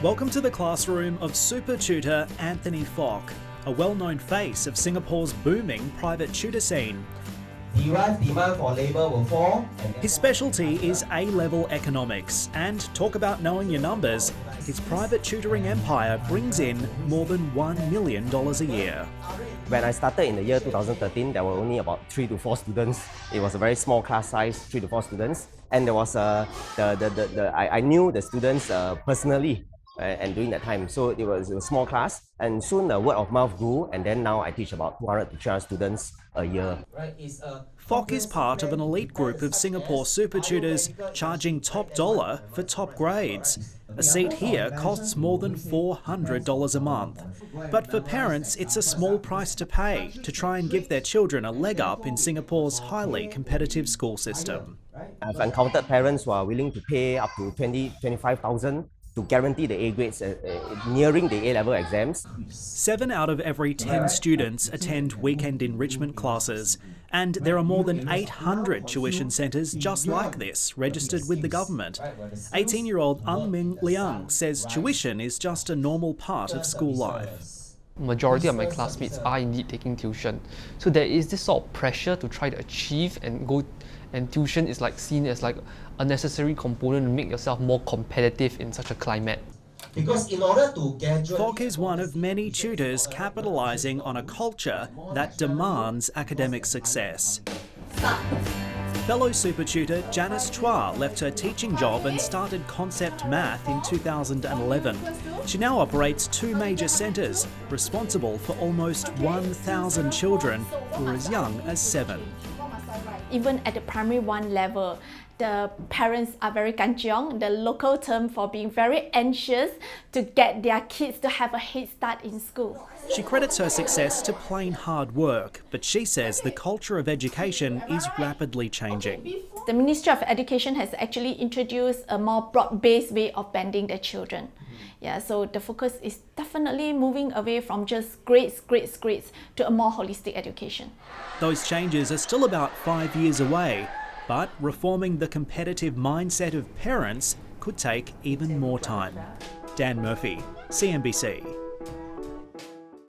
Welcome to the classroom of super tutor Anthony Fok, a well-known face of Singapore's booming private tutor scene. Derived demand for labour will fall. His specialty is A-level economics, and talk about knowing your numbers, his private tutoring empire brings in more than $1 million a year. When I started in the year 2013, there were only about 3 to 4 students. It was a very small class size, 3 to 4 students. And there was I knew the students personally and during that time. So it was a small class. And soon the word of mouth grew. And then now I teach about 200 to 300 students a year. Fok is part of an elite group of Singapore super tutors charging top dollar for top grades. A seat here costs more than $400 a month. But for parents, it's a small price to pay to try and give their children a leg up in Singapore's highly competitive school system. I've encountered parents who are willing to pay up to 25,000 to guarantee the A grades nearing the A-level exams. 7 out of every 10 students attend weekend enrichment classes, and there are more than 800 tuition centres just like this registered with the government. 18-year-old Ang Ming Liang says tuition is just a normal part of school life. Majority of my classmates are indeed taking tuition, so there is this sort of pressure to try to achieve and go, and tuition is seen as a necessary component to make yourself more competitive in such a climate. Because in order to graduate... Fok is one of many tutors capitalising on a culture that demands academic success. Fellow super tutor Janice Chua left her teaching job and started Concept Math in 2011. She now operates 2 major centres, responsible for almost 1,000 children who are as young as 7. Even at the primary 1 level, the parents are very kanchiong, the local term for being very anxious to get their kids to have a head start in school. She credits her success to plain hard work, but she says the culture of education is rapidly changing. The Ministry of Education has actually introduced a more broad-based way of banding the children. Yeah, so the focus is definitely moving away from just grades to a more holistic education. Those changes are still about 5 years away, but reforming the competitive mindset of parents could take even more time. Dan Murphy, CNBC.